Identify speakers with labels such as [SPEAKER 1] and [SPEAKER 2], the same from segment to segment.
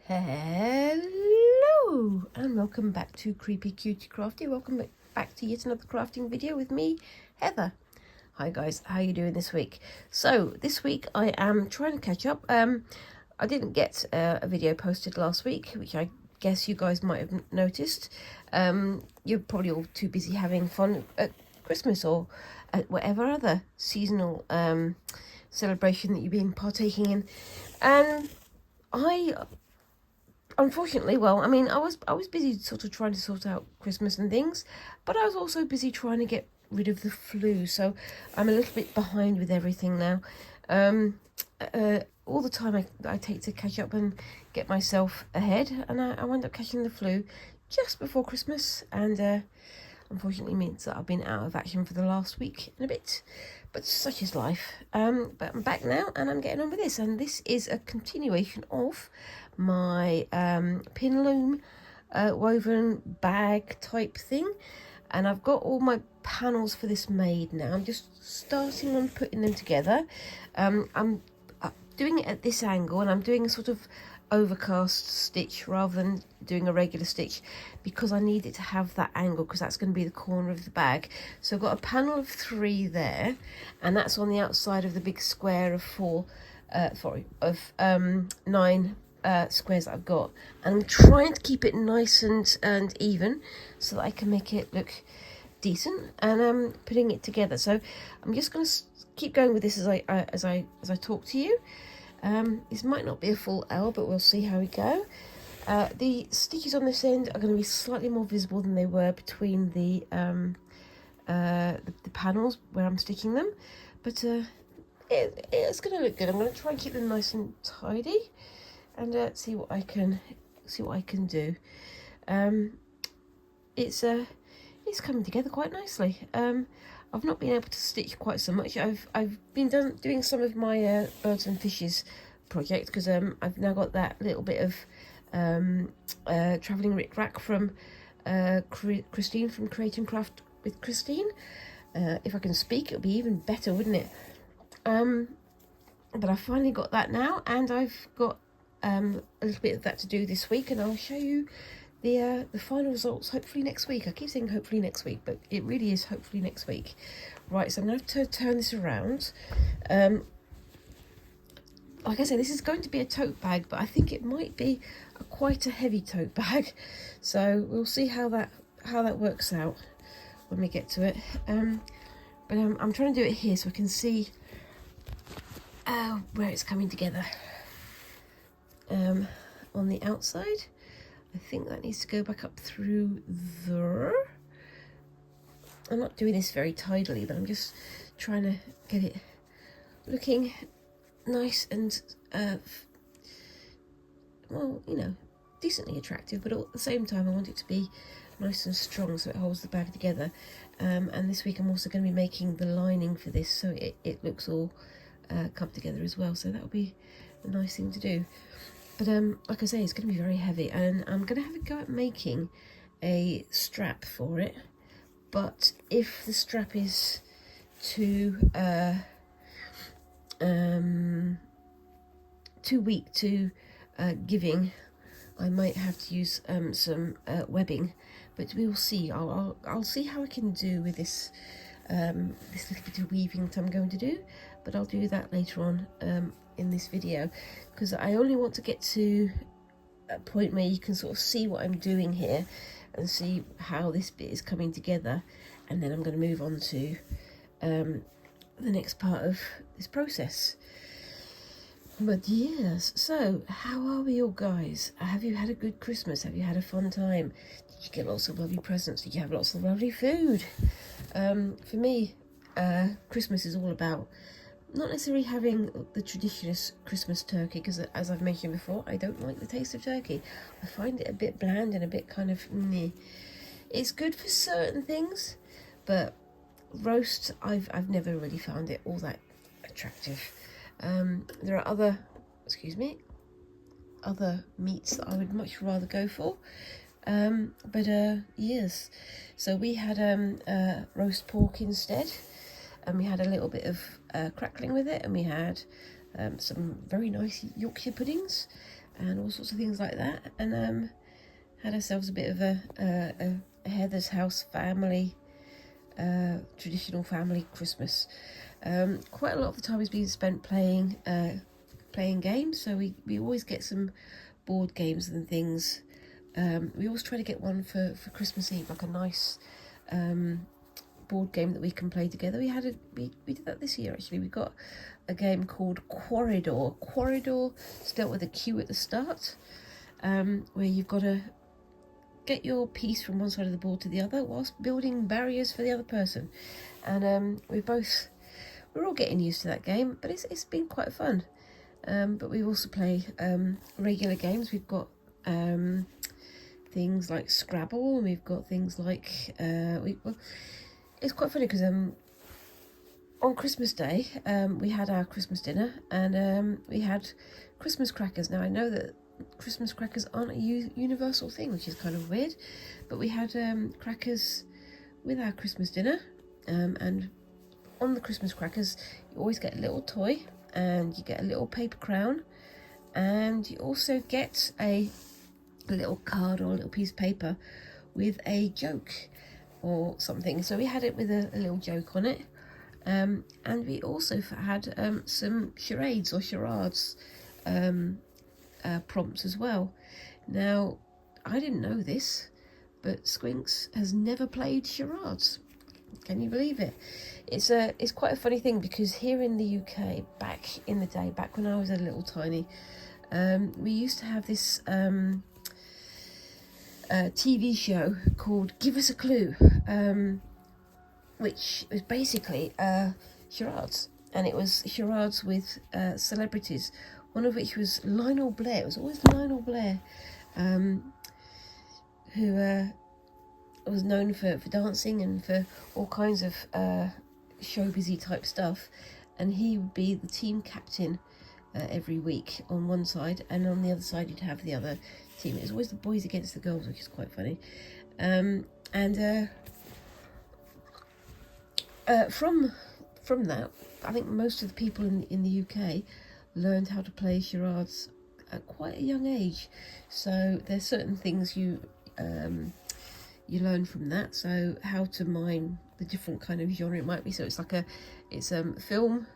[SPEAKER 1] Hello and welcome back to Creepy Cutie Crafty. Welcome back to yet another crafting video with me, Heather. Hi guys, how are you doing this week? So this week I am trying to catch up. I didn't get a video posted last week, which I guess you guys might have noticed. You're probably all too busy having fun at Christmas or at whatever other seasonal celebration that you've been partaking in. And unfortunately, well, I mean, I was busy sort of trying to sort out Christmas and things, but I was also busy trying to get rid of the flu, so I'm a little bit behind with everything now. All the time I take to catch up and get myself ahead, and I wound up catching the flu just before Christmas, and unfortunately means that I've been out of action for the last week and a bit, but such is life. But I'm back now and I'm getting on with this, and this is a continuation of my pin loom woven bag type thing, and I've got all my panels for this made now. I'm just starting on putting them together. I'm doing it at this angle, and I'm doing a sort of overcast stitch rather than doing a regular stitch because I need it to have that angle, because that's going to be the corner of the bag. So I've got a panel of 3 there, and that's on the outside of the big square of 9 squares that I've got, and I'm trying to keep it nice and even so that I can make it look decent, and I'm putting it together. So I'm just going to keep going with this as I talk to you. This might not be a full L, but we'll see how we go. The stitches on this end are going to be slightly more visible than they were between the panels where I'm stitching them, but it's going to look good. I'm going to try and keep them nice and tidy, and see what I can do. It's coming together quite nicely. I've not been able to stitch quite so much. I've been doing some of my birds and fishes project, because I've now got that little bit of travelling rick-rack from Christine from Create and Craft with Christine. If I can speak, it would be even better, wouldn't it? But I finally got that now, and I've got a little bit of that to do this week, and I'll show you the final results hopefully next week. I keep saying hopefully next week, but it really is hopefully next week. Right, so I'm going to have to turn this around. Like I said, this is going to be a tote bag, but I think it might be quite a heavy tote bag, so we'll see how that works out when we get to it. But I'm trying to do it here so I can see where it's coming together. On the outside, I think that needs to go back up through there. I'm not doing this very tidily, but I'm just trying to get it looking nice and well, you know, decently attractive, but at the same time I want it to be nice and strong so it holds the bag together. And this week I'm also going to be making the lining for this, so it looks all come together as well, so that'll be a nice thing to do. But like I say, it's going to be very heavy, and I'm going to have a go at making a strap for it. But if the strap is too weak to giving, I might have to use some webbing. But we will see. I'll see how I can do with this this little bit of weaving that I'm going to do. But I'll do that later on in this video, because I only want to get to a point where you can sort of see what I'm doing here and see how this bit is coming together, and then I'm going to move on to the next part of this process. But yes, so how are we all, guys? Have you had a good Christmas? Have you had a fun time? Did you get lots of lovely presents? Did you have lots of lovely food? For me, Christmas is all about not necessarily having the traditional Christmas turkey, because as I've mentioned before, I don't like the taste of turkey. I find it a bit bland and a bit kind of meh. It's good for certain things, but roast, I've never really found it all that attractive. There are other meats that I would much rather go for. But yes, so we had roast pork instead, and we had a little bit of crackling with it, and we had some very nice Yorkshire puddings, and all sorts of things like that, and had ourselves a bit of a Heather's house family, traditional family Christmas. Quite a lot of the time has been spent playing games, so we always get some board games and things. We always try to get one for Christmas Eve, like a nice board game that we can play together. We did that this year actually. We got a game called Corridor, spelled with a Q at the start, where you've got to get your piece from one side of the board to the other whilst building barriers for the other person. And we're all getting used to that game, but it's been quite fun. But we also play regular games. We've got things like Scrabble, and we've got things like it's quite funny because on Christmas Day we had our Christmas dinner, and we had Christmas crackers. Now I know that Christmas crackers aren't a universal thing, which is kind of weird, but we had crackers with our Christmas dinner, and on the Christmas crackers you always get a little toy, and you get a little paper crown, and you also get a little card or a little piece of paper with a joke or something. So we had it with a little joke on it, and we also had some charades or charades prompts as well. Now, I didn't know this, but Squinks has never played charades. Can you believe it? It's quite a funny thing, because here in the UK, back in the day, back when I was a little tiny, we used to have this TV show called Give Us a Clue, which was basically charades, and it was charades with celebrities, one of which was Lionel Blair. It was always Lionel Blair, who was known for dancing and for all kinds of showbizy type stuff, and he would be the team captain every week on one side, and on the other side you'd have the other team. It was always the boys against the girls, which is quite funny. From that, I think most of the people in the UK learned how to play charades at quite a young age. So there's certain things you learn from that. So how to mime the different kind of genre it might be. So it's like it's film,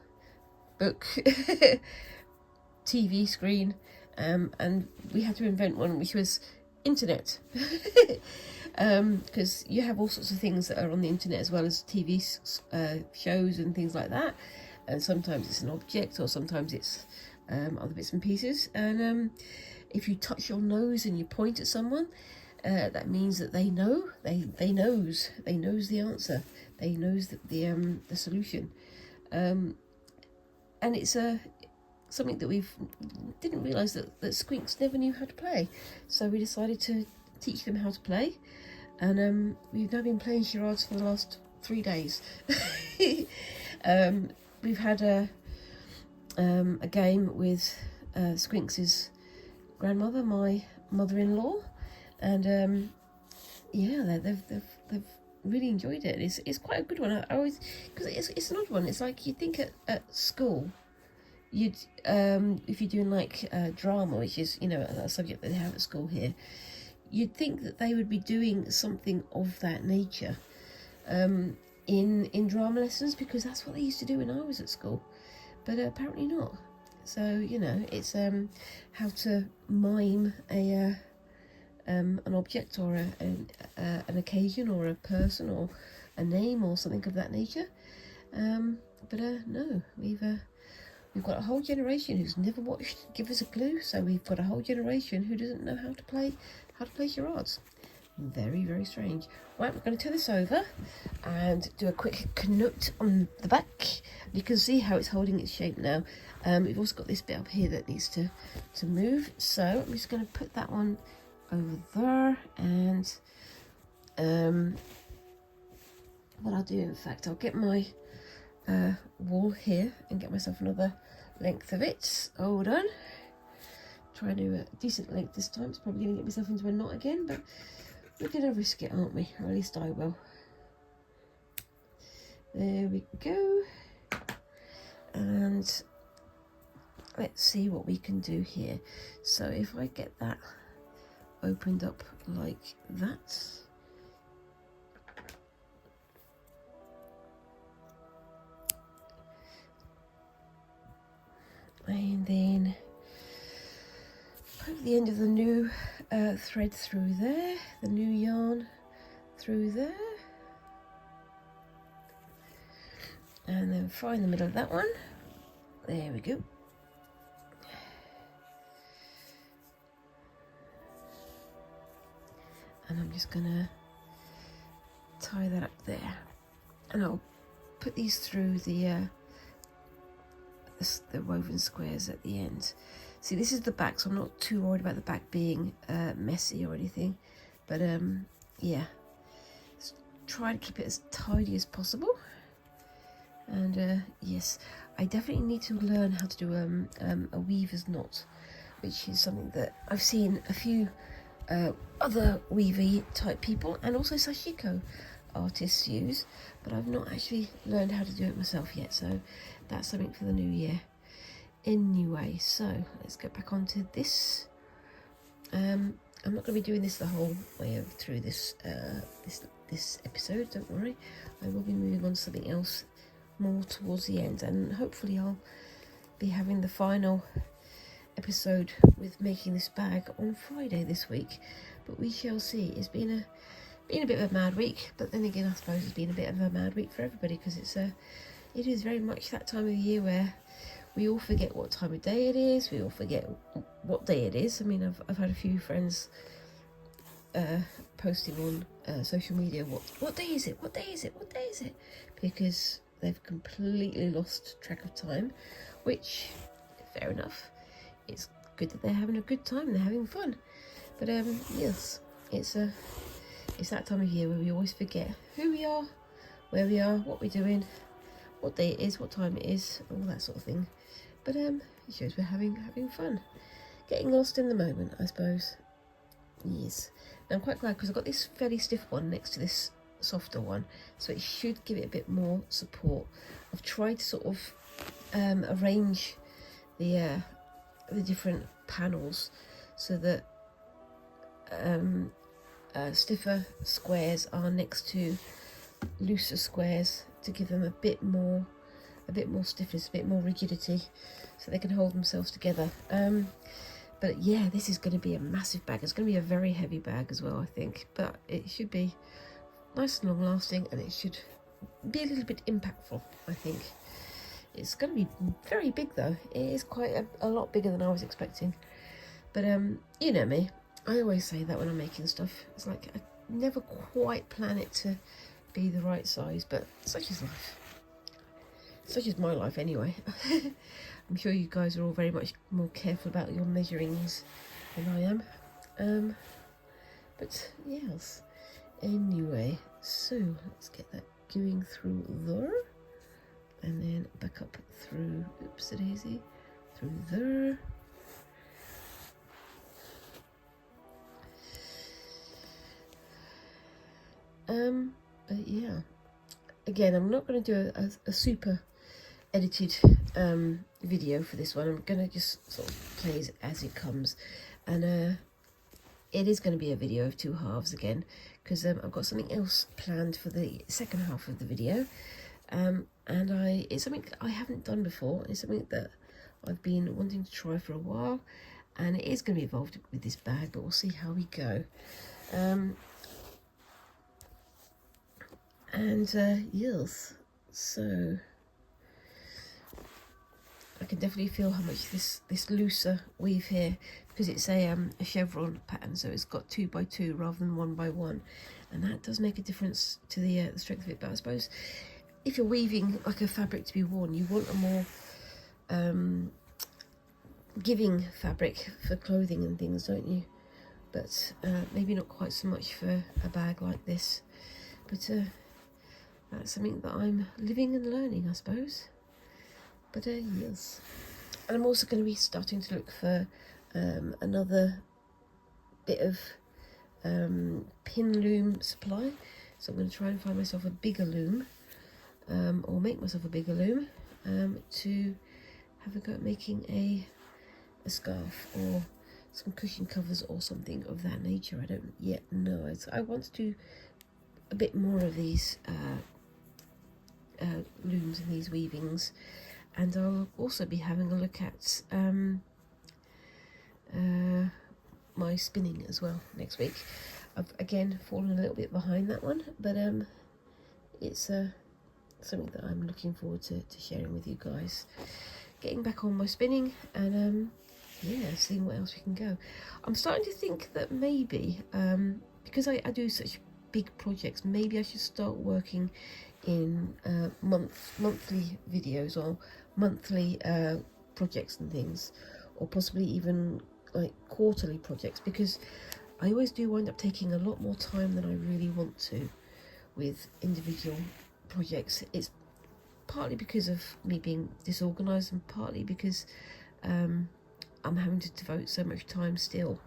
[SPEAKER 1] book, TV screen, and we had to invent one which was internet, because you have all sorts of things that are on the internet as well as TV shows and things like that, and sometimes it's an object or sometimes it's other bits and pieces, and if you touch your nose and you point at someone, that means that they knows the answer, they knows the solution, and it's something that we didn't realise that Squinks never knew how to play, so we decided to teach them how to play, and we've now been playing charades for the last 3 days. We've had a game with Squinks's grandmother, my mother-in-law, and yeah, they've really enjoyed it. It's quite a good one. I always, because it's an odd one. It's like you'd think at school, you'd if you're doing like drama, which is a subject that they have at school here, you'd think that they would be doing something of that nature in drama lessons, because that's what they used to do when I was at school, but apparently not. So it's how to mime an object or an occasion or a person or a name or something of that nature. But no, we've got a whole generation who's never watched Give Us a Clue, so we've got a whole generation who doesn't know how to play charades. Very, very strange. Right, we're going to turn this over and do a quick knot on the back. You can see how it's holding its shape now. We've also got this bit up here that needs to move, so I'm just going to put that one over there, and what I'll do, in fact, I'll get my wall here and get myself another length of it. Hold on, try and do a decent length this time. It's probably going to get myself into a knot again, but we're going to risk it, aren't we? Or at least I will. There we go. And let's see what we can do here. So if I get that opened up like that, and then put the end of the new thread through there, the new yarn through there, and then find the middle of that one. There we go. And I'm just gonna tie that up there, and I'll put these through the woven squares at the end. See, this is the back, so I'm not too worried about the back being messy or anything, but yeah, just try to keep it as tidy as possible. And yes, I definitely need to learn how to do a weaver's knot, which is something that I've seen a few other weavy type people and also sashiko artists use, but I've not actually learned how to do it myself yet, so that's something for the new year. Anyway, so let's get back onto this. I'm not going to be doing this the whole way through this this episode, don't worry. I will be moving on to something else more towards the end, and hopefully I'll be having the final episode with making this bag on Friday this week, but we shall see. It's been a bit of a mad week, but then again I suppose it's been a bit of a mad week for everybody, because it is very much that time of year where we all forget what time of day it is, we all forget what day it is. I mean, I've had a few friends posting on social media, what day is it, what day is it, what day is it, because they've completely lost track of time, which, fair enough. It's good that they're having a good time, they're having fun. But yes, it's that time of year where we always forget who we are, where we are, what we're doing, what day it is, what time it is, all that sort of thing. But it shows we're having fun, getting lost in the moment, I suppose. Yes, and I'm quite glad, because I've got this fairly stiff one next to this softer one, so it should give it a bit more support. I've tried to sort of arrange the different panels so that stiffer squares are next to looser squares, to give them a bit more stiffness, a bit more rigidity, so they can hold themselves together. But yeah, this is going to be a massive bag. It's going to be a very heavy bag as well, I think, but it should be nice and long lasting, and it should be a little bit impactful, I think. It's going to be very big though. It is quite a lot bigger than I was expecting, but you know me, I always say that when I'm making stuff, it's like I never quite plan it to be the right size, but such is life. Such is my life anyway. I'm sure you guys are all very much more careful about your measurings than I am. But yes, anyway, so let's get that going through there, and then back up through, oops a daisy, through there. But yeah, again, I'm not going to do a super edited video for this one. I'm going to just sort of play as it comes, and it is going to be a video of two halves again, because I've got something else planned for the second half of the video, and it's something I haven't done before. It's something that I've been wanting to try for a while, and it is going to be involved with this bag, but we'll see how we go. Yes, so I can definitely feel how much this looser weave here, because it's a chevron pattern, so it's got 2x2 rather than 1x1, and that does make a difference to the strength of it. But I suppose if you're weaving like a fabric to be worn, you want a more giving fabric for clothing and things, don't you? But maybe not quite so much for a bag like this. But that's something that I'm living and learning, I suppose. But yes, and I'm also going to be starting to look for another bit of pin loom supply. So I'm going to try and find myself a bigger loom, or make myself a bigger loom, to have a go at making a scarf or some cushion covers or something of that nature. I don't yet know. I want to do a bit more of these looms and these weavings, and I'll also be having a look at my spinning as well next week. I've again fallen a little bit behind that one, but it's something that I'm looking forward to sharing with you guys. Getting back on my spinning and yeah, seeing what else we can go. I'm starting to think that maybe because I do such big projects, maybe I should start working in monthly videos or monthly projects and things, or possibly even like quarterly projects, because I always do wind up taking a lot more time than I really want to with individual projects. It's partly because of me being disorganized and partly because I'm having to devote so much time still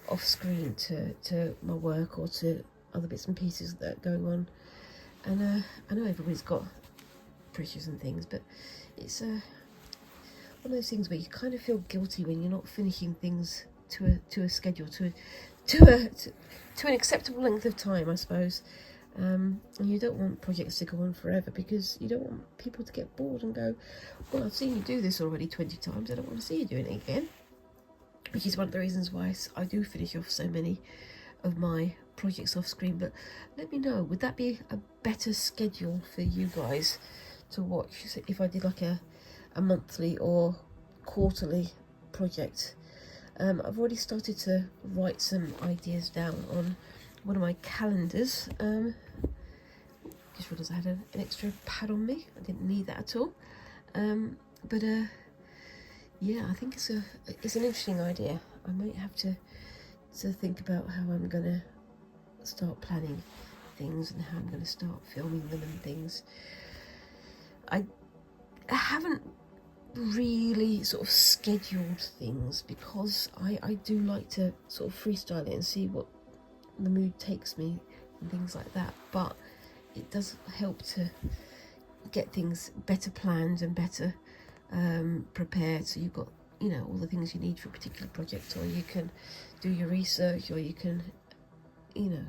[SPEAKER 1] off screen to my work or to other bits and pieces that are going on. And I know everybody's got pressures and things, but it's one of those things where you kind of feel guilty when you're not finishing things to a schedule, to an acceptable length of time, I suppose. And you don't want projects to go on forever, because you don't want people to get bored and go, well, I've seen you do this already 20 times, I don't want to see you doing it again. Which is one of the reasons why I do finish off so many of my projects off screen. But let me know, would that be a better schedule for you guys to watch if I did like a monthly or quarterly project? I've already started to write some ideas down on one of my calendars. Just realised I had an extra pad on me. I didn't need that at all. But yeah, I think it's an interesting idea. I might have to think about how I'm gonna start planning things and how I'm gonna start filming them and things. I haven't really sort of scheduled things, because I do like to sort of freestyle it and see what the mood takes me and things like that. But it does help to get things better planned and better prepared, so you've got, you know, all the things you need for a particular project, or you can do your research, or you can, you know,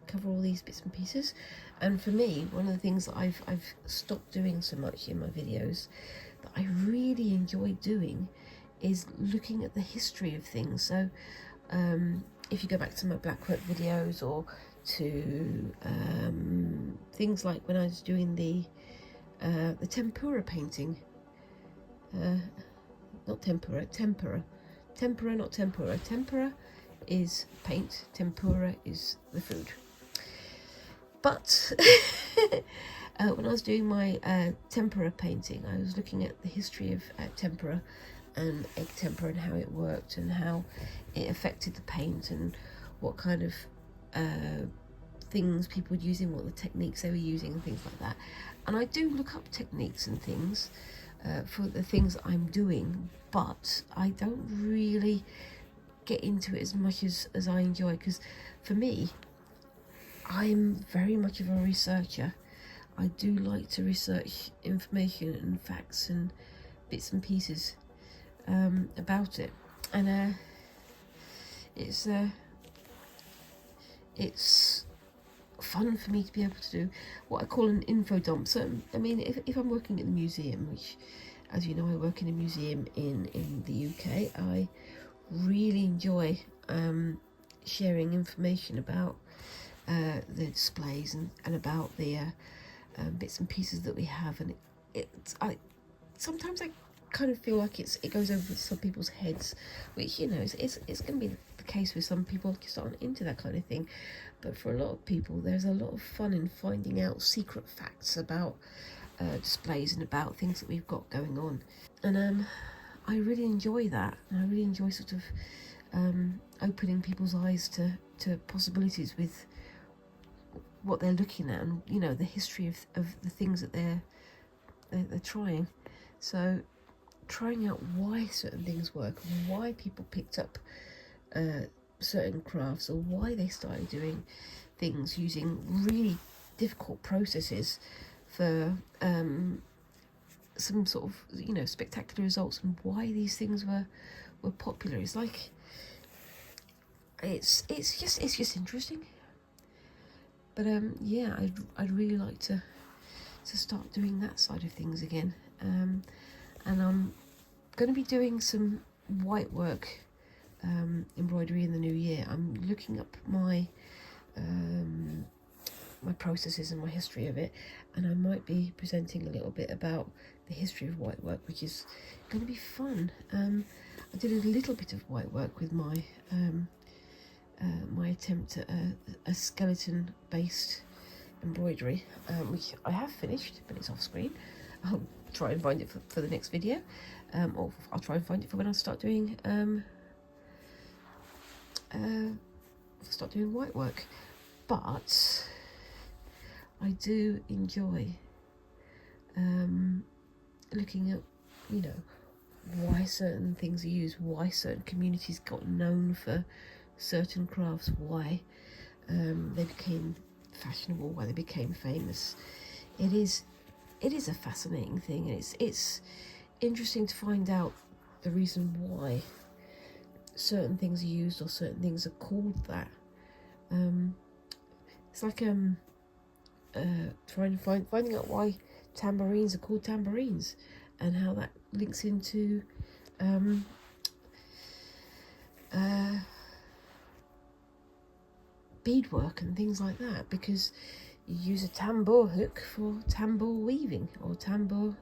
[SPEAKER 1] cover all these bits and pieces. And for me, one of the things that I've stopped doing so much in my videos that I really enjoy doing is looking at the history of things. So if you go back to my blackwork videos, or to things like when I was doing the tempera painting, not tempera, tempera, not tempura. Tempera is paint, tempura is the food. But when I was doing my tempera painting, I was looking at the history of tempera and egg tempera and how it worked and how it affected the paint and what kind of things people were using, what the techniques they were using and things like that. And I do look up techniques and things for the things I'm doing, but I don't really get into it as much as I enjoy, because for me, I'm very much of a researcher. I do like to research information and facts and bits and pieces about it, and it's fun for me to be able to do what I call an info dump. So I mean, if I'm working at the museum, which, as you know, I work in a museum in the UK, I really enjoy sharing information about the displays and about the bits and pieces that we have. And sometimes I kind of feel like it goes over some people's heads, which, you know, it's going to be the case with some people just aren't into that kind of thing. But for a lot of people, there's a lot of fun in finding out secret facts about displays and about things that we've got going on. And I really enjoy that. And I really enjoy sort of opening people's eyes to possibilities with what they're looking at, and, you know, the history of the things that they're trying. So trying out why certain things work, and why people picked up certain crafts, or why they started doing things using really difficult processes for some sort of, you know, spectacular results and why these things were popular. It's like it's just interesting. But yeah, I'd really like to start doing that side of things again. And I'm going to be doing some white work embroidery in the new year. I'm looking up my my processes and my history of it, and I might be presenting a little bit about the history of white work, which is going to be fun. I did a little bit of white work with my my attempt at a skeleton based embroidery, which I have finished, but it's off screen. I'll try and find it for the next video, or I'll try and find it for when I start doing white work. But I do enjoy looking at, you know, why certain things are used, why certain communities got known for certain crafts, why they became fashionable, why they became famous. It is a fascinating thing, and it's interesting to find out the reason why certain things are used or certain things are called that. It's like finding out why tambourines are called tambourines, and how that links into beadwork and things like that, because you use a tambour hook for tambour weaving or tambour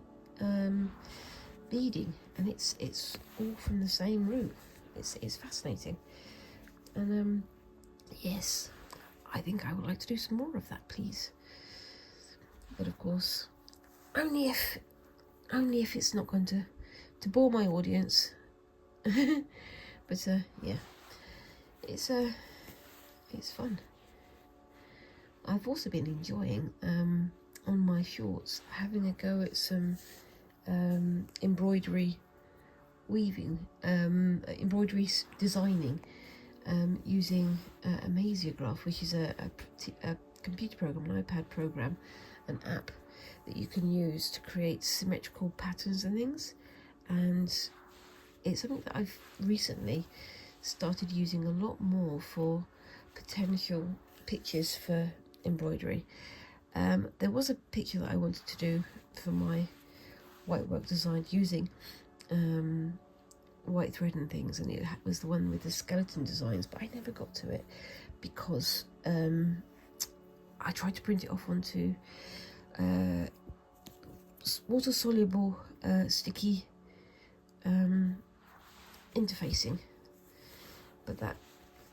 [SPEAKER 1] beading, and it's all from the same root. It's fascinating, and yes, I think I would like to do some more of that, please. But of course, only if it's not going to bore my audience. But yeah, it's fun. I've also been enjoying on my shorts having a go at some embroidery weaving, embroidery designing, using Amaziograph, which is a computer program, an iPad program, an app that you can use to create symmetrical patterns and things. And it's something that I've recently started using a lot more for potential pictures for embroidery. There was a picture that I wanted to do for my white work design using white thread and things, and it was the one with the skeleton designs, but I never got to it because I tried to print it off onto water-soluble sticky interfacing, but that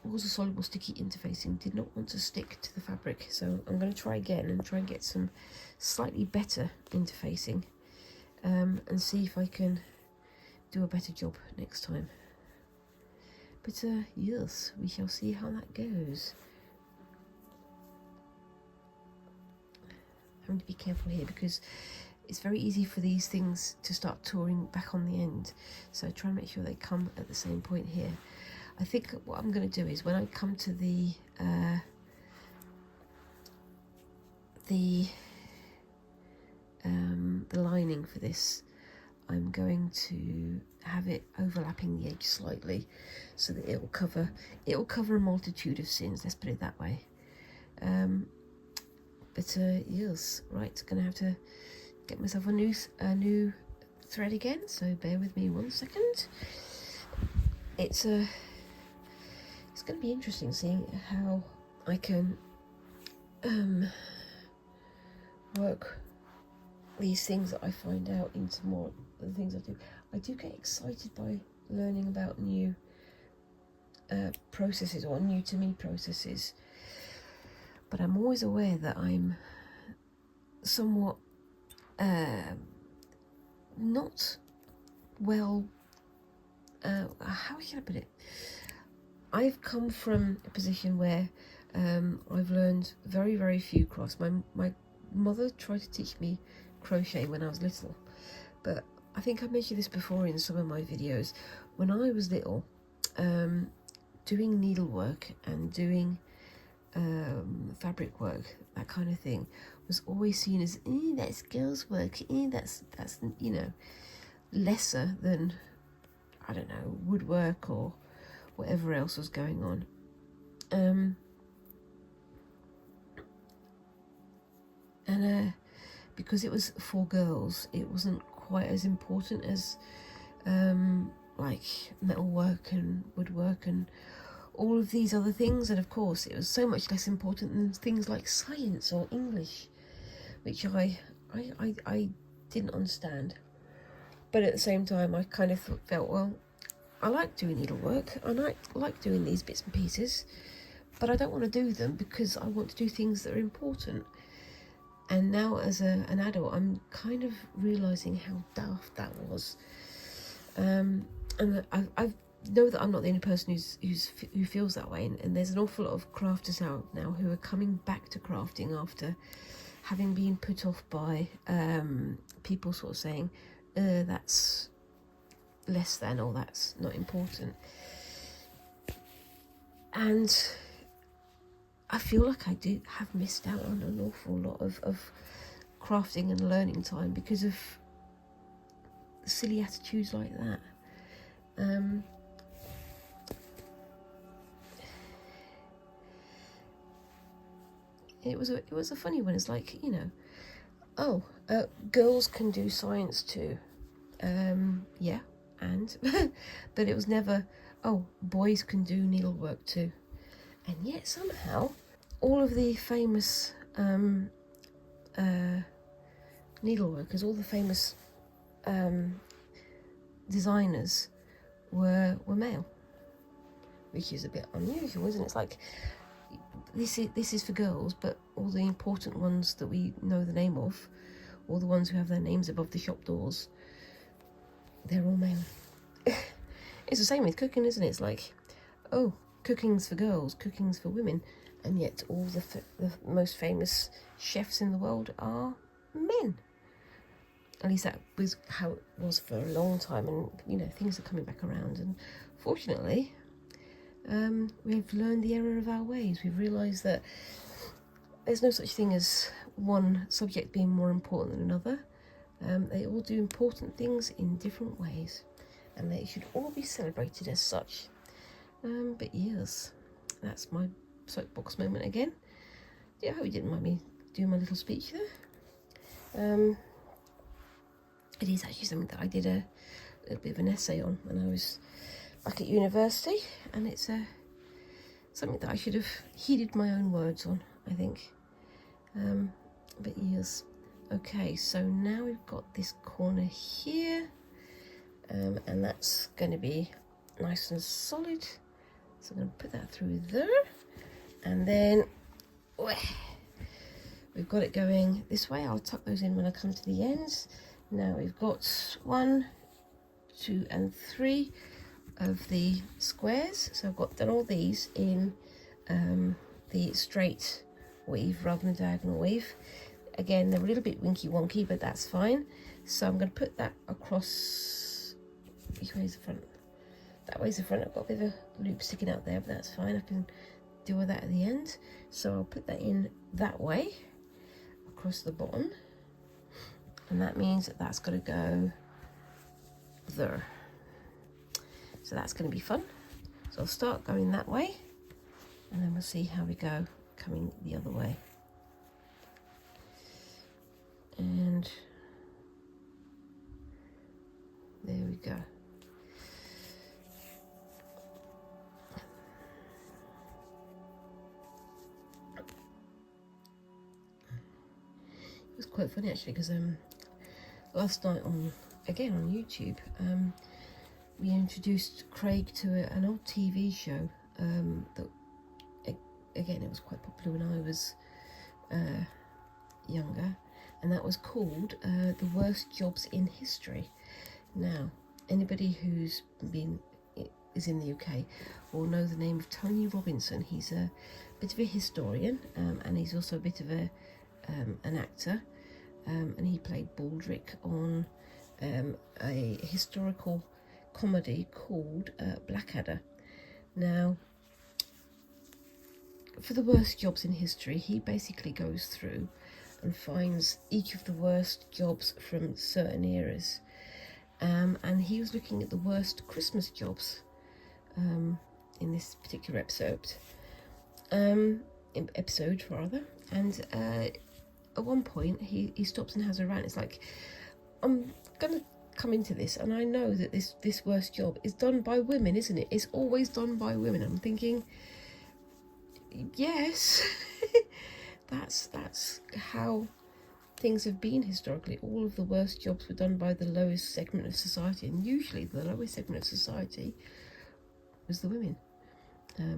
[SPEAKER 1] water-soluble sticky interfacing did not want to stick to the fabric, so I'm going to try again and try and get some slightly better interfacing, and see if I can do a better job next time. But yes, we shall see how that goes. I'm going to be careful here because it's very easy for these things to start touring back on the end, so try and make sure they come at the same point here. I think what I'm going to do is when I come to the lining for this, I'm going to have it overlapping the edge slightly so that it will cover a multitude of sins, let's put it that way. But yes, right, gonna have to get myself a new thread again, so bear with me 1 second. It's going to be interesting seeing how I can work these things that I find out into more of the things I do. I do get excited by learning about new processes, or new to me processes, but I'm always aware that I'm somewhat not well, how should I put it? I've come from a position where I've learned very, very few crafts. My mother tried to teach me crochet when I was little, but I think I mentioned this before in some of my videos. When I was little, doing needlework and doing fabric work, that kind of thing, was always seen as, that's girls' work, that's you know, lesser than, I don't know, woodwork or whatever else was going on. And because it was for girls, it wasn't quite as important as like metalwork and woodwork and all of these other things. And of course it was so much less important than things like science or English, which I didn't understand. But at the same time, I kind of felt, well, I like doing needlework, and I like doing these bits and pieces, but I don't want to do them because I want to do things that are important. And now as an adult, I'm kind of realising how daft that was. And I know that I'm not the only person who feels that way, and there's an awful lot of crafters out now who are coming back to crafting after having been put off by people sort of saying, that's less than, or that's not important. And I feel like I do have missed out on an awful lot of crafting and learning time because of silly attitudes like that. It was a funny one. It's like, you know, girls can do science too. Yeah, and but it was never, boys can do needlework too. And yet somehow all of the famous needleworkers, all the famous designers were male, which is a bit unusual, isn't it? It's like, this is for girls, but all the important ones that we know the name of, all the ones who have their names above the shop doors, they're all male. It's the same with cooking, isn't it? It's like, cooking's for girls, cooking's for women, and yet all the most famous chefs in the world are men. At least that was how it was for a long time, and you know, things are coming back around, and fortunately we've learned the error of our ways. We've realised that there's no such thing as one subject being more important than another. They all do important things in different ways, and they should all be celebrated as such. But yes, that's my soapbox moment again. Yeah, I hope you didn't mind me doing my little speech there. It is actually something that I did a bit of an essay on when I was back at university, and it's something that I should have heeded my own words on, I think. But yes, okay, so now we've got this corner here, and that's going to be nice and solid. So I'm going to put that through there, and then we've got it going this way. I'll tuck those in when I come to the ends. Now we've got 1, 2 and 3 of the squares. So I've got done all these in the straight weave rather than diagonal weave. Again, they're a little bit winky wonky, but that's fine. So I'm going to put that across. Which way is the front? That way's the front. I've got a bit of a loop sticking out there, but that's fine. I can deal with that at the end. So I'll put that in that way across the bottom, and that means that that's got to go there. So that's going to be fun. So I'll start going that way, and then we'll see how we go coming the other way. And there we go. It was quite funny actually, because last night on YouTube, we introduced Craig to an old TV show that, again, it was quite popular when I was younger, and that was called The Worst Jobs in History. Now, anybody who's is in the UK will know the name of Tony Robinson. He's a bit of a historian, and he's also a bit of an actor, and he played Baldric on a historical comedy called Blackadder. Now, for the worst jobs in history, he basically goes through and finds each of the worst jobs from certain eras. And he was looking at the worst Christmas jobs in this particular episode. And at one point he stops and has a rant. It's like, I'm gonna come into this, and I know that this worst job is done by women, isn't it? It's always done by women. I'm thinking, yes. that's how things have been historically. All of the worst jobs were done by the lowest segment of society, and usually the lowest segment of society was the women.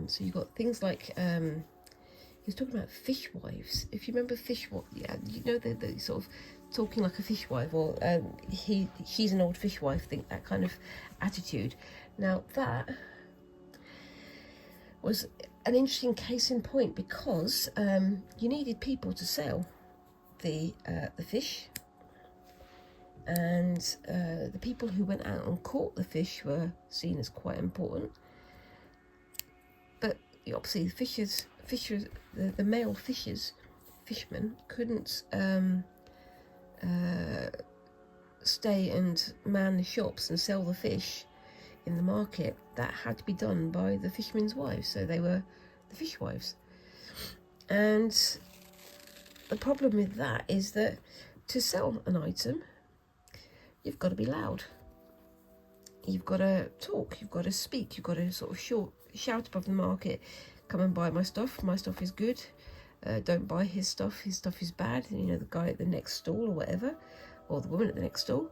[SPEAKER 1] So you've got things like he was talking about fishwives. If you remember fishwife, yeah, you know, the sort of talking like a fishwife, or she's an old fishwife thing, that kind of attitude. Now that was an interesting case in point, because you needed people to sell the fish, and the people who went out and caught the fish were seen as quite important. But obviously the male fishermen couldn't stay and man the shops and sell the fish in the market. That had to be done by the fishermen's wives, so they were the fishwives. And the problem with that is that to sell an item, you've got to be loud, you've got to talk, you've got to speak, you've got to sort of shout above the market, come and buy my stuff is good, don't buy his stuff is bad, you know, the guy at the next stall or whatever, or the woman at the next stall.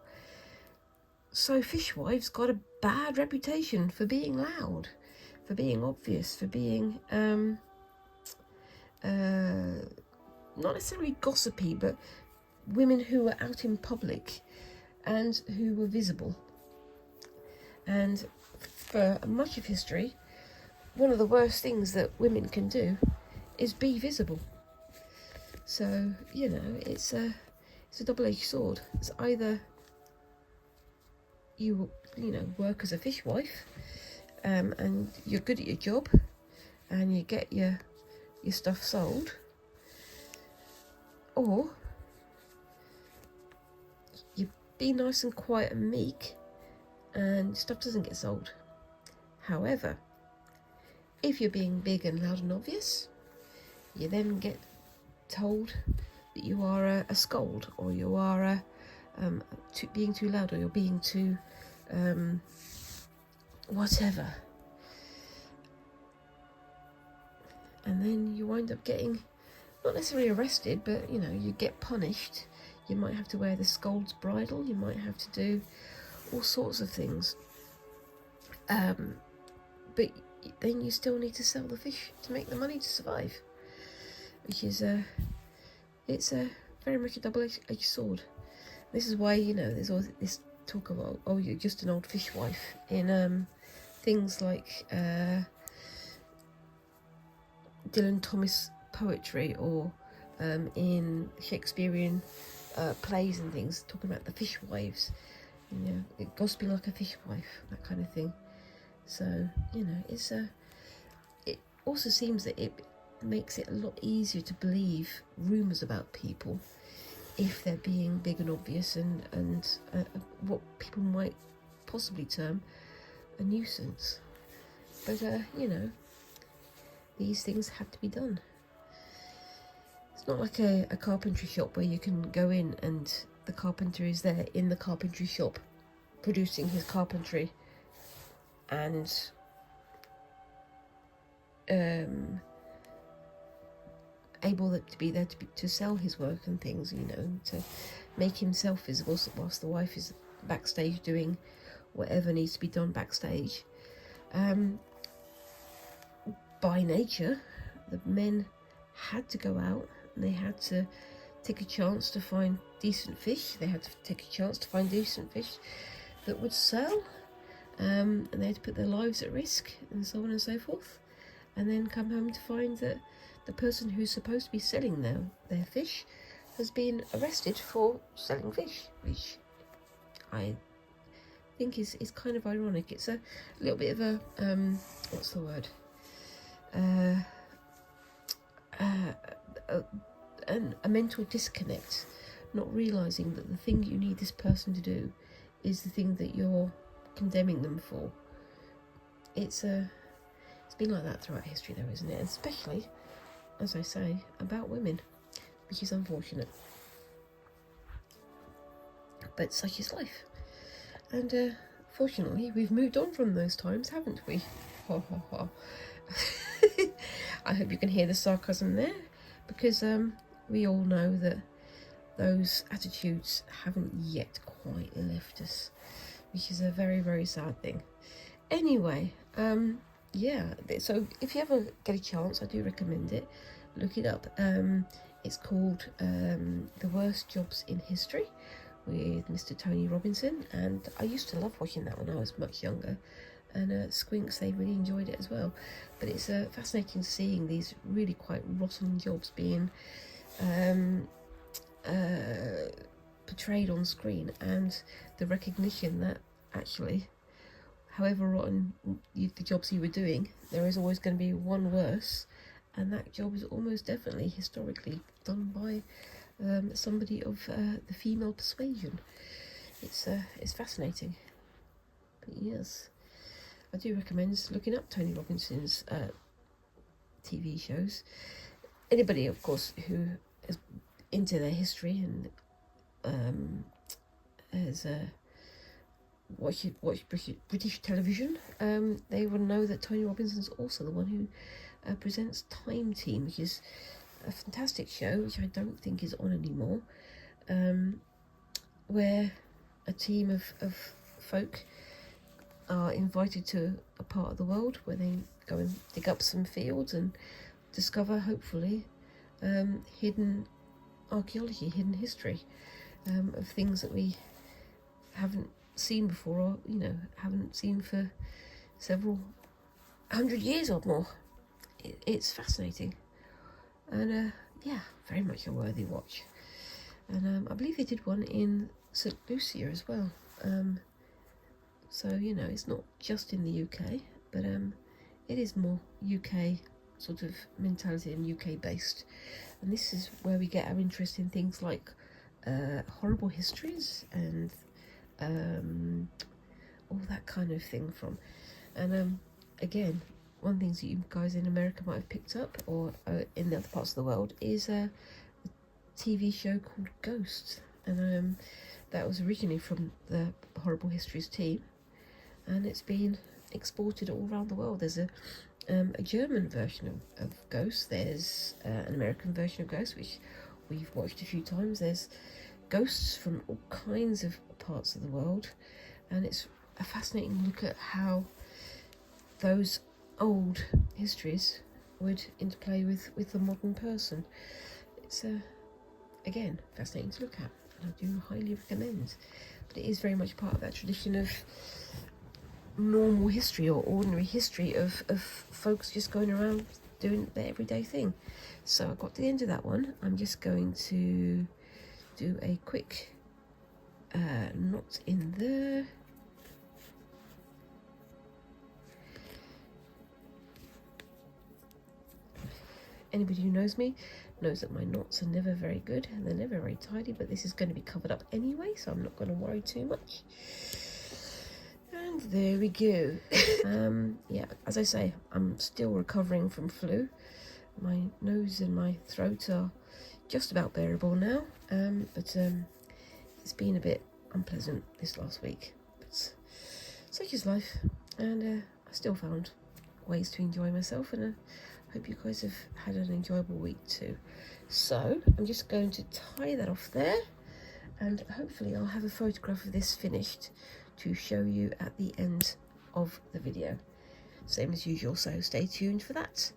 [SPEAKER 1] So fishwives got a bad reputation for being loud, for being obvious, for being not necessarily gossipy, but women who were out in public and who were visible. And for much of history, one of the worst things that women can do is be visible. So, you know, it's a double-edged sword. It's either you know, work as a fishwife, and you're good at your job, and you get your stuff sold, or you be nice and quiet and meek, and stuff doesn't get sold. However, if you're being big and loud and obvious, you then get told that you are a scold, or you are being too loud, or you're being too whatever. And then you wind up getting, not necessarily arrested, but, you know, you get punished. You might have to wear the scold's bridle, you might have to do all sorts of things. But then you still need to sell the fish to make the money to survive, which is it's very much a double-edged sword. This is why, you know, there's all this talk about, oh, you're just an old fishwife, in things like Dylan Thomas poetry, or in Shakespearean plays and things, talking about the fishwives, you know, gossiping like a fishwife, that kind of thing. So, you know, it also seems that it makes it a lot easier to believe rumours about people if they're being big and obvious, and what people might possibly term a nuisance. But, you know, these things have to be done. It's not like a carpentry shop where you can go in and the carpenter is there in the carpentry shop producing his carpentry, and able to be there to sell his work and things, you know, to make himself visible, whilst the wife is backstage doing whatever needs to be done backstage. By nature, the men had to go out, and they had to take a chance to find decent fish. They had to take a chance to find decent fish that would sell, and they had to put their lives at risk, and so on and so forth, and then come home to find that the person who's supposed to be selling their fish has been arrested for selling fish, which I think is kind of ironic. It's a little bit of a what's the word? a mental disconnect, not realising that the thing you need this person to do is the thing that you're condemning them for. It's been like that throughout history though, isn't it? Especially, as I say, about women, which is unfortunate. But such is life. And fortunately, we've moved on from those times, haven't we? Ha ha ha. I hope you can hear the sarcasm there, because we all know that those attitudes haven't yet quite left us, which is a very, very sad thing. Anyway, yeah, so if you ever get a chance, I do recommend it. Look it up. It's called The Worst Jobs in History, with Mr. Tony Robinson, and I used to love watching that when I was much younger, and Squinks, they really enjoyed it as well. But it's fascinating seeing these really quite rotten jobs being portrayed on screen, and the recognition that actually, however rotten the jobs you were doing, there is always going to be one worse, and that job is almost definitely historically done by somebody of the female persuasion. It's fascinating. But yes, I do recommend looking up Tony Robinson's TV shows. Anybody, of course, who is into their history and has watched British television, they will know that Tony Robinson's also the one who presents Time Team, which is a fantastic show, which I don't think is on anymore, where a team of folk are invited to a part of the world where they go and dig up some fields and discover, hopefully, hidden archaeology, hidden history of things that we haven't seen before, or haven't seen for several 100 years or more. It's fascinating, and yeah, very much a worthy watch. And I believe they did one in St. Lucia as well, so it's not just in the UK, but it is more UK sort of mentality and UK based, and this is where we get our interest in things like horrible histories and all that kind of thing from. And again, one of the things that you guys in America might have picked up, or in the other parts of the world, is a TV show called Ghosts, and that was originally from the Horrible Histories team, and it's been exported all around the world. There's a German version of Ghosts, there's an American version of Ghosts, which we've watched a few times. There's ghosts from all kinds of parts of the world, and it's a fascinating look at how those old histories would interplay with the modern person. It's again fascinating to look at, and I do highly recommend. But it is very much part of that tradition of normal history or ordinary history of folks just going around doing their everyday thing. So I got to the end of that one. I'm just going to do a quick knot in there. Anybody who knows me knows that my knots are never very good and they're never very tidy, but this is going to be covered up anyway, so I'm not going to worry too much. And there we go. Yeah, as I say, I'm still recovering from flu. My nose and my throat are just about bearable now, but it's been a bit unpleasant this last week. But such is life, and I still found ways to enjoy myself, and hope you guys have had an enjoyable week too. So I'm just going to tie that off there, and hopefully I'll have a photograph of this finished to show you at the end of the video, same as usual, so stay tuned for that.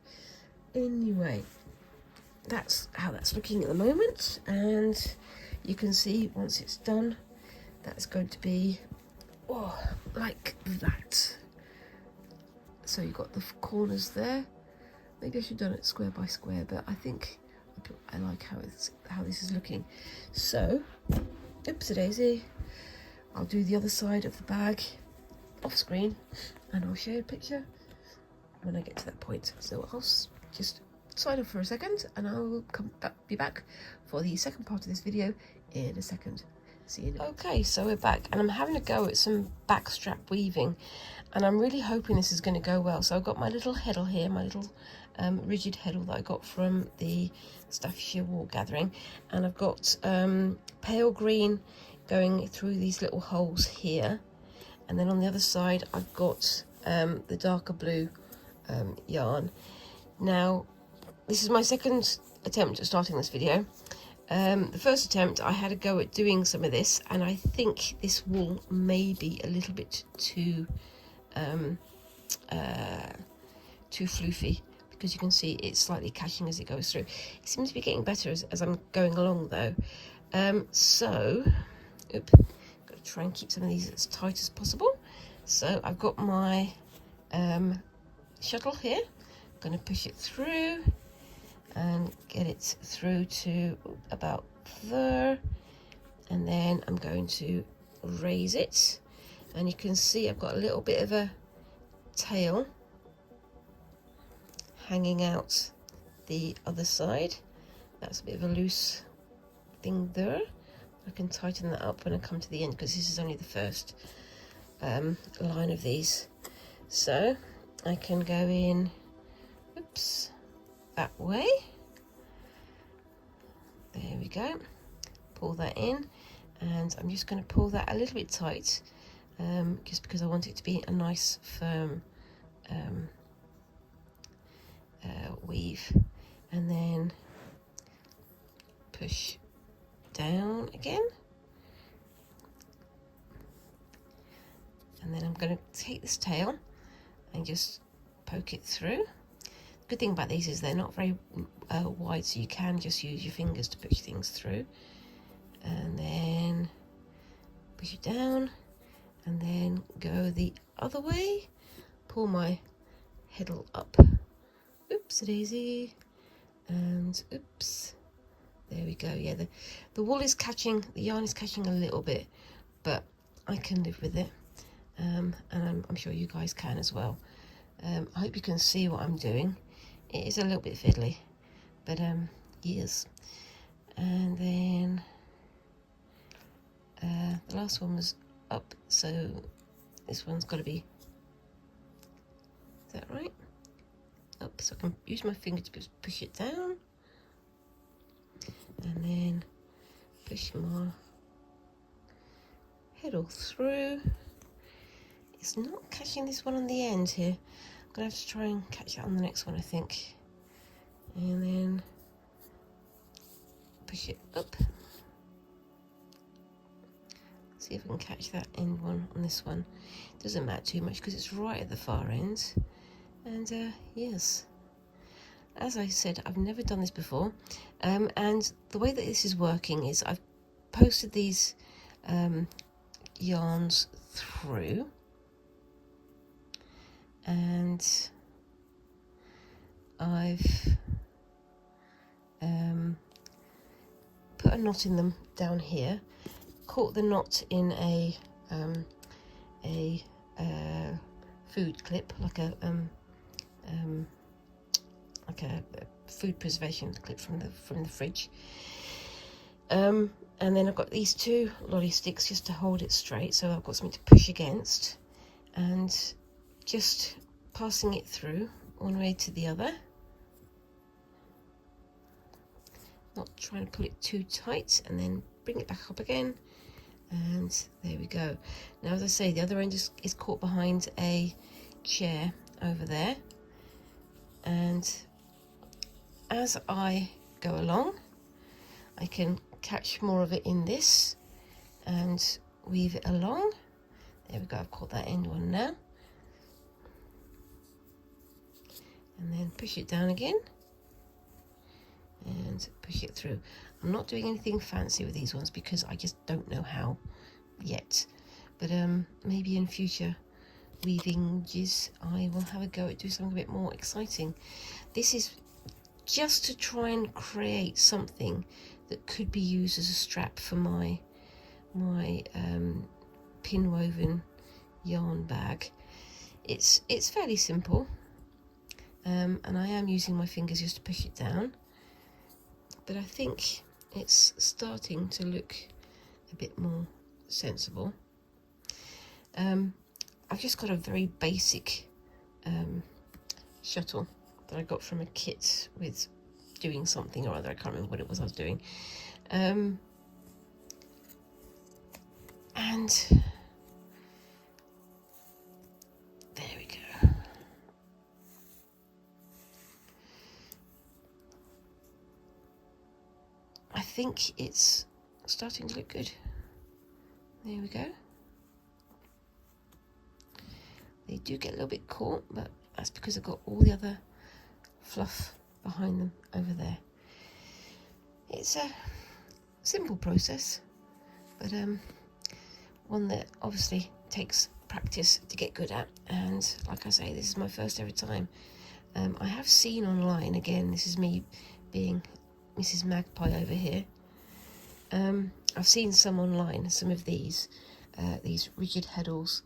[SPEAKER 1] Anyway, that's how that's looking at the moment, and you can see once it's done, that's going to be like that. So you've got the corners there. Maybe I should have done it square by square, but I think I like how this is looking. So, oopsie daisy, I'll do the other side of the bag off screen, and I'll show you a picture when I get to that point. So I'll just sign off for a second, and I'll be back for the second part of this video in a second. See you. Okay, so we're back, and I'm having a go at some backstrap weaving, and I'm really hoping this is going to go well. So I've got my little heddle here, my little rigid heddle that I got from the Staffordshire Wool Gathering, and I've got pale green going through these little holes here, and then on the other side I've got the darker blue yarn. Now this is my second attempt at starting this video. The first attempt I had a go at doing some of this, and I think this wool may be a little bit too floofy, because you can see it's slightly catching as it goes through. It seems to be getting better as I'm going along though. So got to try and keep some of these as tight as possible. So I've got my shuttle here, I'm going to push it through and get it through to about there, and then I'm going to raise it, and you can see I've got a little bit of a tail hanging out the other side. That's a bit of a loose thing there. I can tighten that up when I come to the end, because this is only the first line of these. So I can go in, oops, that way. There we go. Pull that in, and I'm just going to pull that a little bit tight, just because I want it to be a nice firm weave, and then push down again, and then I'm going to take this tail and just poke it through. Good thing about these is they're not very wide, so you can just use your fingers to push things through, and then push it down, and then go the other way, pull my heddle up, oopsie daisy, and oops, there we go. Yeah, the wool is catching, the yarn is catching a little bit, but I can live with it, and I'm sure you guys can as well. I hope you can see what I'm doing. It is a little bit fiddly, but yes. And then the last one was up, so this one's got to be, is that right? Up, so I can use my finger to push it down, and then push my heddle through. It's not catching this one on the end here. I'm going to have to try and catch that on the next one, I think. And then push it up. See if I can catch that end one on this one. Doesn't matter too much because it's right at the far end. And yes, as I said, I've never done this before. And the way that this is working is I've posted these yarns through, and I've put a knot in them down here, caught the knot in a food clip, like a food preservation clip from the fridge, and then I've got these two lolly sticks just to hold it straight, so I've got something to push against, and just passing it through one way to the other, not trying to pull it too tight, and then bring it back up again, and there we go. Now, as I say, the other end is caught behind a chair over there, and as I go along I can catch more of it in this and weave it along. There we go, I've caught that end one now, and then push it down again and push it through. I'm not doing anything fancy with these ones because I just don't know how yet, but maybe in future weavinges I will have a go at doing something a bit more exciting. This is just to try and create something that could be used as a strap for my pin woven yarn bag. It's fairly simple, and I am using my fingers just to push it down, but I think it's starting to look a bit more sensible. I've just got a very basic shuttle that I got from a kit with doing something or other. I can't remember what it was I was doing. And there we go. I think it's starting to look good. There we go. They do get a little bit caught, but that's because I've got all the other fluff behind them over there. It's a simple process, but one that obviously takes practice to get good at. And like I say, this is my first ever time. I have seen online, again, this is me being Mrs. Magpie over here. I've seen some online, some of these rigid heddles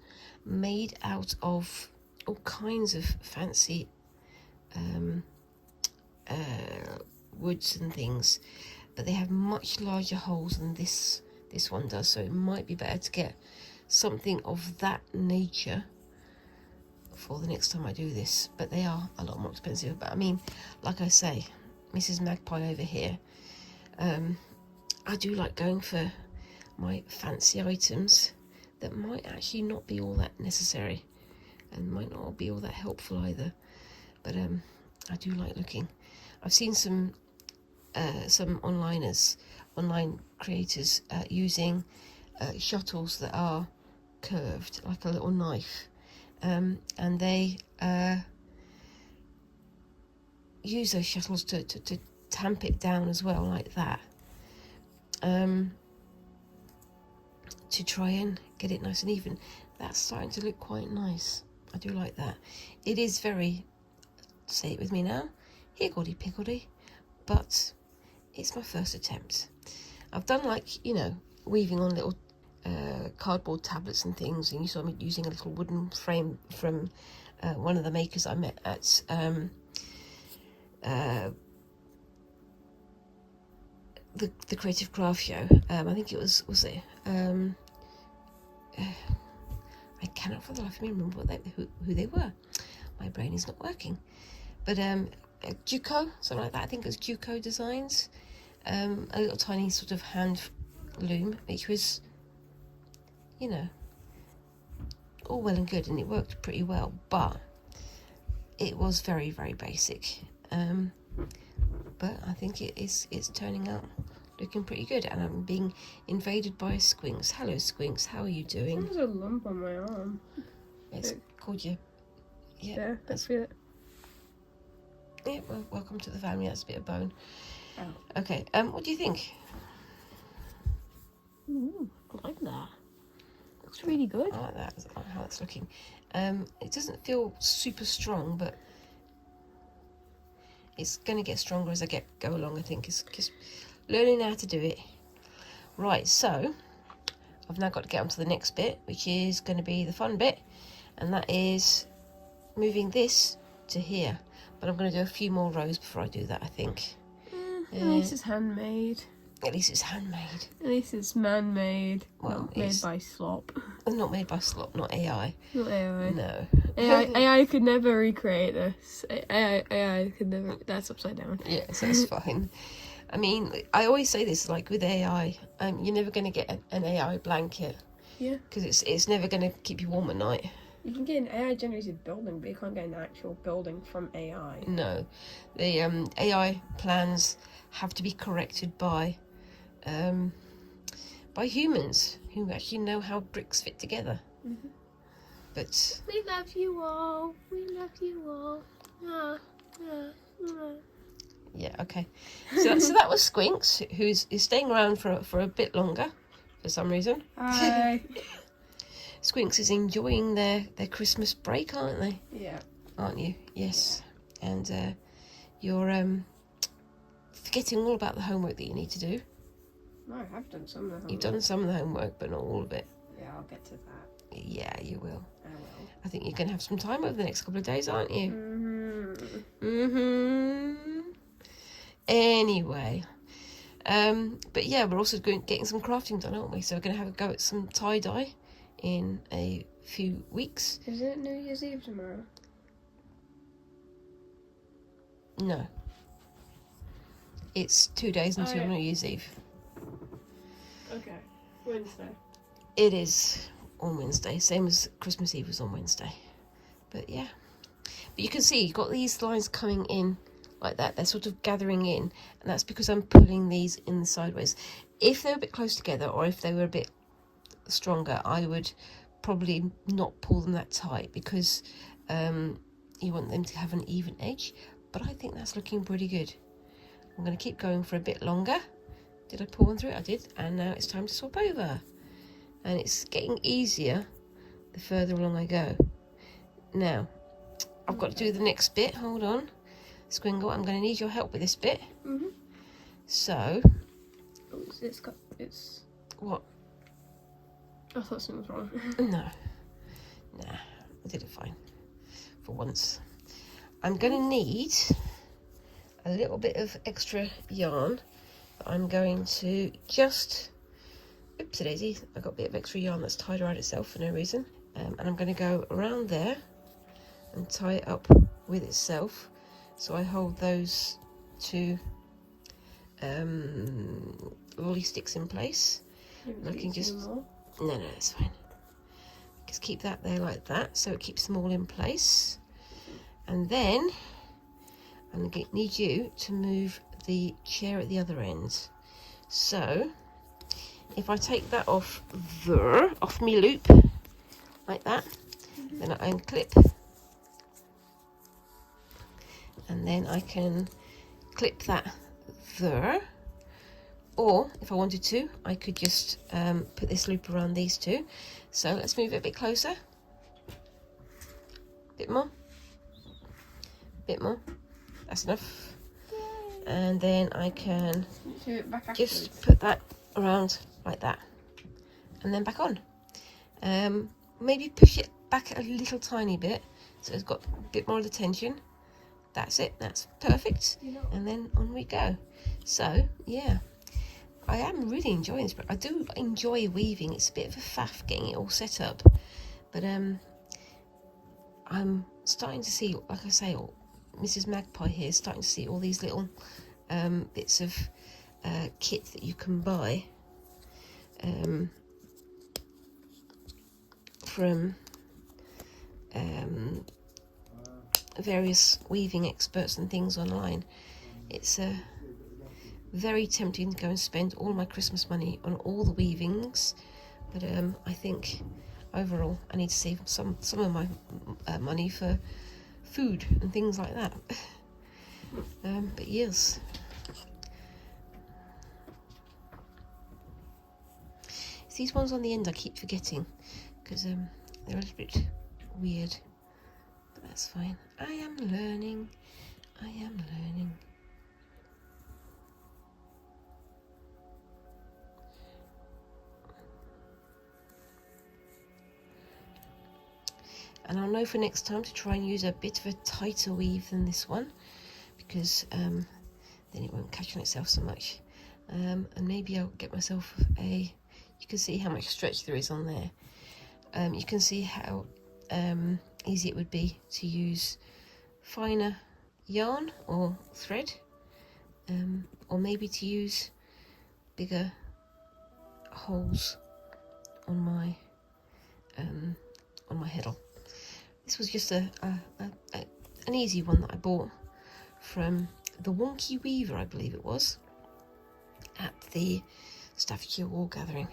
[SPEAKER 1] made out of all kinds of fancy woods and things, but they have much larger holes than this one does, so it might be better to get something of that nature for the next time I do this. But they are a lot more expensive. But I mean, like I say, Mrs. Magpie over here, I do like going for my fancy items that might actually not be all that necessary and might not be all that helpful either, but I do like looking. I've seen some online creators using shuttles that are curved like a little knife, and they use those shuttles to tamp it down as well, like that, to try and get it nice and even. That's starting to look quite nice. I do like that. It is very, say it with me now, higgledy-piggledy, but it's my first attempt. I've done, like, you know, weaving on little cardboard tablets and things, and you saw me using a little wooden frame from one of the makers I met at the Creative Craft Show. I think it was it? I cannot for the life of me remember who they were. My brain is not working. But Juco, something like that. I think it was Juco Designs. A little tiny sort of hand loom, which was, you know, all well and good, and it worked pretty well, but it was very, very basic. But I think it's turning out looking pretty good, and I'm being invaded by Squinks. Hello, Squinks. How are you doing?
[SPEAKER 2] There's a lump on my arm.
[SPEAKER 1] It's called you. Yeah,
[SPEAKER 2] there, I feel it.
[SPEAKER 1] Yeah, well, welcome to the family. That's a bit of bone.
[SPEAKER 2] Oh.
[SPEAKER 1] Okay. What do you think?
[SPEAKER 2] Ooh, I like that. Looks really good.
[SPEAKER 1] I like that. I like how it's looking. It doesn't feel super strong, but it's going to get stronger as I go along. I think it's just learning how to do it. Right. So I've now got to get on to the next bit, which is going to be the fun bit, and that is moving this to here. But I'm going to do a few more rows before I do that, I think.
[SPEAKER 2] At least it's handmade.
[SPEAKER 1] At least it's handmade.
[SPEAKER 2] At least it's man-made.
[SPEAKER 1] Well,
[SPEAKER 2] not made by slop.
[SPEAKER 1] Not made by slop, not AI.
[SPEAKER 2] Not AI.
[SPEAKER 1] No.
[SPEAKER 2] AI could never recreate this. AI could never. That's upside down.
[SPEAKER 1] Yes, that's fine. I mean, I always say this, like with AI, you're never going to get an AI blanket.
[SPEAKER 2] Yeah.
[SPEAKER 1] Because it's never going to keep you warm at night.
[SPEAKER 2] You can get an AI-generated building, but you can't get an actual building from AI.
[SPEAKER 1] No. The AI plans have to be corrected by humans who actually know how bricks fit together.
[SPEAKER 2] Mm-hmm.
[SPEAKER 1] But
[SPEAKER 2] we love you all. We love you all.
[SPEAKER 1] yeah, okay. So that was Squinks, who's staying around for a bit longer for some reason.
[SPEAKER 2] Hi.
[SPEAKER 1] Squinks is enjoying their Christmas break, aren't they?
[SPEAKER 2] Yeah.
[SPEAKER 1] Aren't you? Yes. And you're forgetting all about the homework that you need to do.
[SPEAKER 2] No, I have done some of the homework.
[SPEAKER 1] You've done some of the homework, but not all of it.
[SPEAKER 2] Yeah, I'll get to that.
[SPEAKER 1] Yeah, you will.
[SPEAKER 2] I will.
[SPEAKER 1] I think you're going to have some time over the next couple of days, aren't you?
[SPEAKER 2] Mm-hmm.
[SPEAKER 1] Anyway, but yeah, we're also getting some crafting done, aren't we? So we're going to have a go at some tie-dye in a few weeks.
[SPEAKER 2] Is it New Year's Eve tomorrow?
[SPEAKER 1] No. It's 2 days until New Year's Eve.
[SPEAKER 2] Okay. Wednesday.
[SPEAKER 1] It is on Wednesday, same as Christmas Eve was on Wednesday. But yeah. But you can see you've got these lines coming in like that. They're sort of gathering in, and that's because I'm pulling these in sideways. If they were a bit close together, or if they were a bit stronger, I would probably not pull them that tight, because you want them to have an even edge. But I think that's looking pretty good. I'm going to keep going for a bit longer. Did I pull one through? I did. And now it's time to swap over. And it's getting easier the further along I go. Now, I've got to do the next bit. Hold on. Squingle, I'm going to need your help with this bit. So...
[SPEAKER 2] Oh, it's...
[SPEAKER 1] What?
[SPEAKER 2] I thought something was wrong.
[SPEAKER 1] No. Nah, I did it fine. For once. I'm going to need a little bit of extra yarn. I'm going to just... Oopsie daisy, I got a bit of extra yarn that's tied around itself for no reason. And I'm going to go around there and tie it up with itself. So I hold those two lolly sticks in place. I can just... No, it's fine. Just keep that there like that, so it keeps them all in place. And then I'm going to need you to move the chair at the other end. So if I take that off me loop like that, then I unclip, and then I can clip that there. Or if I wanted to, I could just put this loop around these two. So let's move it a bit closer. Bit more. Bit more. That's enough. And then I can just put that around like that. And then back on. Maybe push it back a little tiny bit so it's got a bit more of the tension. That's it. That's perfect. And then on we go. So, yeah. I am really enjoying this, but I do enjoy weaving. It's a bit of a faff getting it all set up, but I'm starting to see, like I say, Mrs. Magpie here is starting to see all these little bits of kit that you can buy from various weaving experts and things online. It's very tempting to go and spend all my Christmas money on all the weavings, but I think overall I need to save some of my money for food and things like that. But yes, it's these ones on the end I keep forgetting because they're a little bit weird, but that's fine. I am learning. And I'll know for next time to try and use a bit of a tighter weave than this one, because then it won't catch on itself so much. And maybe I'll get myself you can see how much stretch there is on there. You can see how easy it would be to use finer yarn or thread, or maybe to use bigger holes on my heddle. This was just an easy one that I bought from the Wonky Weaver, I believe it was, at the Staffordshire Wool Gathering.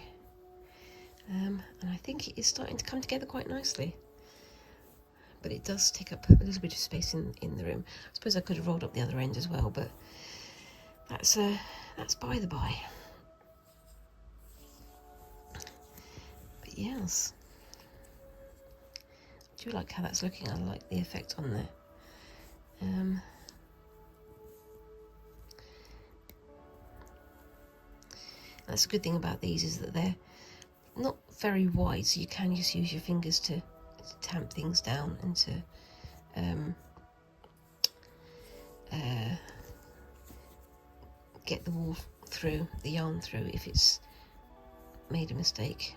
[SPEAKER 1] And I think it is starting to come together quite nicely. But it does take up a little bit of space in the room. I suppose I could have rolled up the other end as well, but that's by the by. But yes. I do like how that's looking. I like the effect on there. That's a good thing about these, is that they're not very wide, so you can just use your fingers to tamp things down and to get the wool through, the yarn through, if it's made a mistake.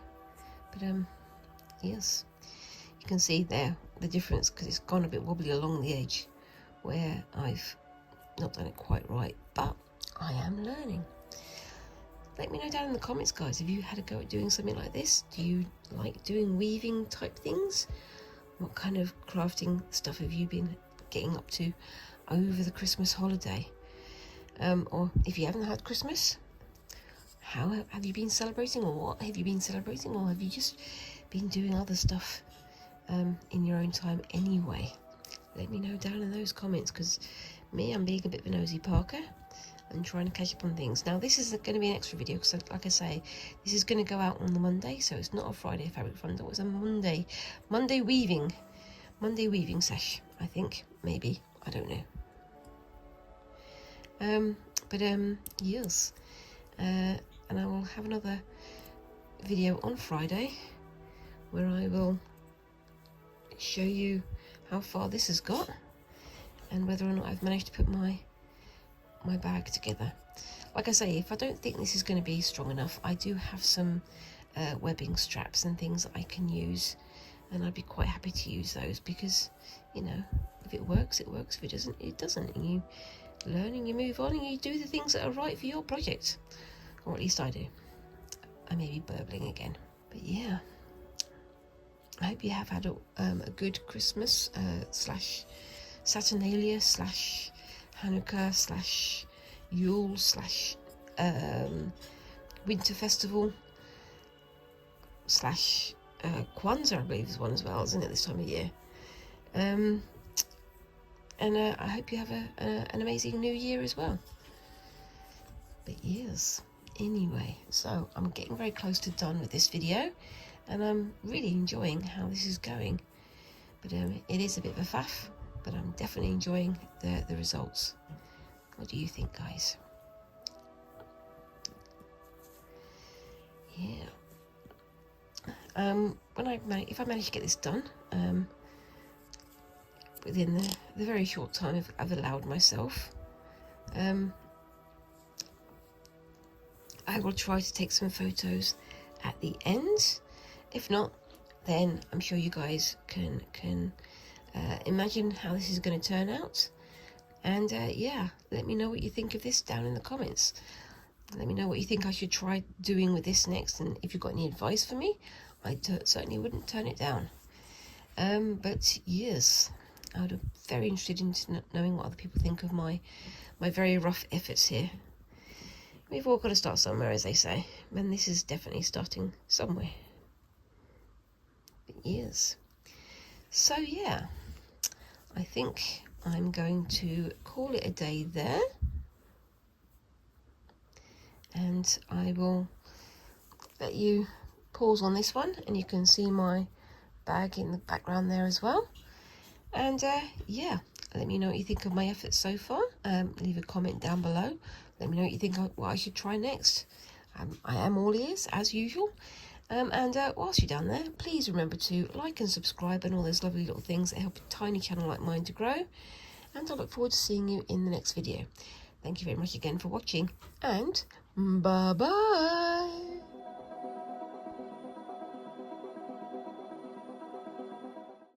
[SPEAKER 1] But yes, you can see there the difference, because it's gone a bit wobbly along the edge where I've not done it quite right, but I am learning. Let me know down in the comments, guys, have you had a go at doing something like this? Do you like doing weaving type things? What kind of crafting stuff have you been getting up to over the Christmas holiday? Or if you haven't had Christmas, how have you been celebrating, or what have you been celebrating, or have you just been doing other stuff in your own time anyway? Let me know down in those comments, because I'm being a bit of a nosy Parker and trying to catch up on things. Now, this is going to be an extra video, because like I say, this is going to go out on the Monday, so it's not a Friday fabric fund. It was a Monday weaving sesh, I think, maybe, I don't know. Yes, and I will have another video on Friday where I will show you how far this has got and whether or not I've managed to put my bag together. Like I say, if I don't think this is going to be strong enough, I do have some webbing straps and things that I can use, and I'd be quite happy to use those, because, you know, if it works, it works. If it doesn't, it doesn't. And you learn and you move on and you do the things that are right for your project, or at least I do. I may be burbling again, but yeah, I hope you have had a good Christmas slash Saturnalia slash Hanukkah slash Yule slash Winter Festival slash Kwanzaa, I believe is one as well, isn't it, this time of year? And I hope you have an amazing new year as well. But yes, anyway, so I'm getting very close to done with this video, and I'm really enjoying how this is going. But it is a bit of a faff, but I'm definitely enjoying the results. What do you think, guys? Yeah. If I manage to get this done within the very short time I've allowed myself, I will try to take some photos at the end. If not, then I'm sure you guys can imagine how this is going to turn out. And yeah, let me know what you think of this down in the comments. Let me know what you think I should try doing with this next, and if you've got any advice for me, I certainly wouldn't turn it down. But yes, I would be very interested in knowing what other people think of my very rough efforts here. We've all got to start somewhere, as they say, and this is definitely starting somewhere. But yes, so yeah, I think I'm going to call it a day there, and I will let you pause on this one, and you can see my bag in the background there as well. And yeah, let me know what you think of my efforts so far. Leave a comment down below. Let me know what you think of what I should try next. I am all ears as usual. And whilst you're down there, please remember to like and subscribe and all those lovely little things that help a tiny channel like mine to grow. And I look forward to seeing you in the next video. Thank you very much again for watching, and bye bye.